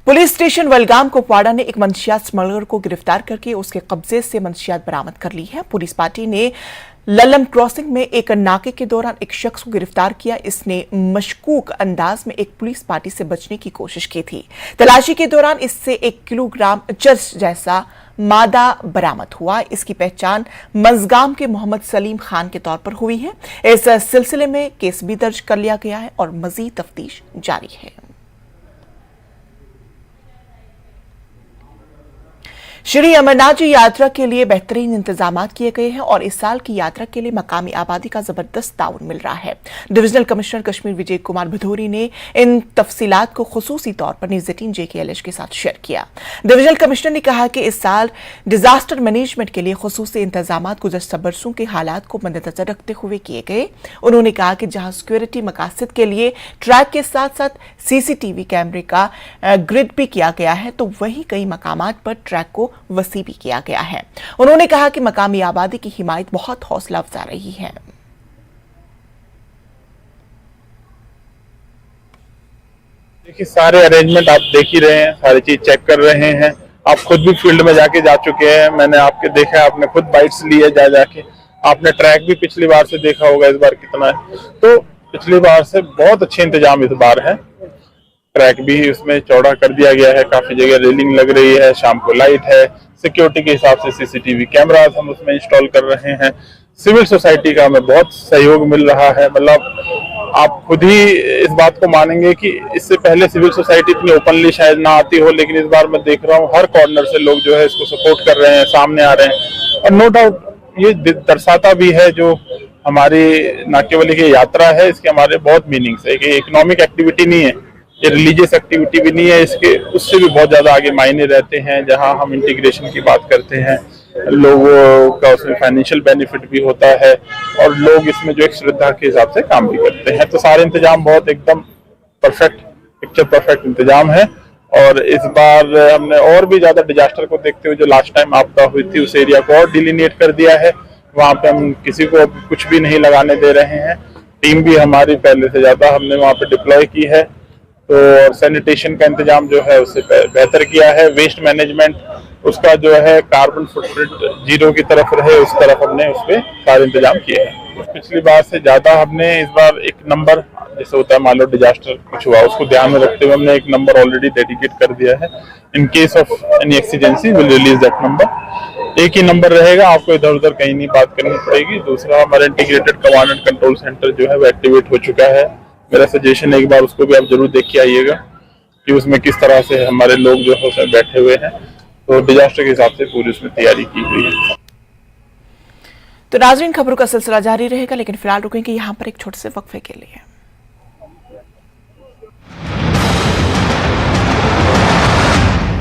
Police station वलगाम Kupwara ने एक मंशियात smuggler को गिरफ्तार करके उसके कब्जे से मंशियात बरामद कर ली है। पुलिस पार्टी ने लल्लम क्रॉसिंग में एक नाके के दौरान एक शख्स को गिरफ्तार किया। इसने मशकूक अंदाज में एक पुलिस पार्टी से बचने की कोशिश की थी। तलाशी के दौरान इससे 1 किलोग्राम चर्च जैसा मादा बरामद हुआ। इसकी पहचान मंजगाम के मोहम्मद सलीम खान के तौर पर हुई है। इस सिलसिले में केस भी दर्ज कर लिया गया है और मजीद तफ्तीश जारी है। श्री अमरनाथ जी यात्रा के लिए बेहतरीन इंतजाम किए गए हैं और इस साल की यात्रा के लिए मकामी आबादी का जबरदस्त ताउन मिल रहा है। डिविजनल कमिश्नर कश्मीर विजय कुमार भदौरी ने इन तफसीलात को खुसूसी तौर पर न्यूज़ 18 JKLH के साथ शेयर किया। डिविजनल कमिश्नर ने कहा कि इस साल डिजास्टर मैनेजमेंट के लिए खुसूसी इंतजाम गुज़श्ता बरसों के हालात को मद्देनजर रखते हुए किए गए। उन्होंने कहा कि जहां सिक्योरिटी मकासद के लिए ट्रैक के साथ साथ CCTV कैमरे का ग्रिड भी किया गया है, तो वहीं कई मकामात पर ट्रैक को वसी भी किया गया है। उन्होंने कहा कि मकामी आबादी की हिमायत बहुत हौसला अफजा रही है। देखिए, सारे अरेंजमेंट आप देख ही रहे हैं, सारी चीज चेक कर रहे हैं। आप खुद भी फील्ड में जाके जा चुके हैं, मैंने आपके देखा है, आपने खुद बाइट्स ली है जाके। आपने ट्रैक भी पिछली बार से देखा होगा, इस बार कितना है। तो पिछली बार से बहुत अच्छे इंतजाम इस बार है। ट्रैक भी उसमें चौड़ा कर दिया गया है, काफी जगह रेलिंग लग रही है, शाम को लाइट है, सिक्योरिटी के हिसाब से CCTV कैमरास हम उसमें इंस्टॉल कर रहे हैं। सिविल सोसाइटी का हमें बहुत सहयोग मिल रहा है। मतलब आप खुद ही इस बात को मानेंगे कि इससे पहले सिविल सोसाइटी इतनी ओपनली शायद ना आती हो, लेकिन इस बार मैं देख रहा हूँ हर कॉर्नर से लोग जो है इसको सपोर्ट कर रहे हैं, सामने आ रहे हैं। और नो डाउट ये दर्शाता भी है जो हमारी नाकेबली की यात्रा है, इसके हमारे बहुत मीनिंग्स है कि इकोनॉमिक एक्टिविटी नहीं है, ये रिलीजियस एक्टिविटी भी नहीं है, इसके उससे भी बहुत ज्यादा आगे मायने रहते हैं। जहां हम इंटीग्रेशन की बात करते हैं, लोगों का उसमें फाइनेंशियल बेनिफिट भी होता है और लोग इसमें जो एक श्रद्धा के हिसाब से काम भी करते हैं। तो सारे इंतजाम बहुत एकदम परफेक्ट, पिक्चर परफेक्ट इंतजाम है। और इस बार हमने और भी ज्यादा डिजास्टर को देखते हुए जो लास्ट टाइम आपदा हुई थी उस एरिया को और डिलिनेट कर दिया है। वहां पे हम किसी को कुछ भी नहीं लगाने दे रहे हैं। टीम भी हमारी पहले से ज्यादा हमने वहां पे डिप्लॉय की है। तो और सैनिटेशन का इंतजाम जो है उससे बेहतर किया है। वेस्ट मैनेजमेंट उसका जो है कार्बन फुटप्रिंट 0 की तरफ रहे, उस तरफ हमने उस पर सारे इंतजाम किए हैं। पिछली बार से ज्यादा हमने इस बार एक नंबर, जैसे होता है मान लो डिजास्टर कुछ हुआ, उसको ध्यान में रखते हुए हमने एक नंबर ऑलरेडी डेडिकेट कर दिया है। In case of any exigency will release that number. एक ही नंबर रहेगा, आपको इधर उधर कहीं नहीं बात करनी पड़ेगी। दूसरा, हमारा integrated command and control centre जो है वो एक्टिवेट हो चुका है। मेरा सजेशन है एक बार उसको भी आप जरूर देख के आइएगा कि उसमें किस तरह से हमारे लोग जो है उसमें बैठे हुए हैं। तो डिजास्टर के हिसाब से पूरी उसमें तैयारी की हुई है। तो नाज़रीन, खबरों का सिलसिला जारी रहेगा, लेकिन फिलहाल रुकेंगे यहाँ पर एक छोटे से वक्फे के लिए।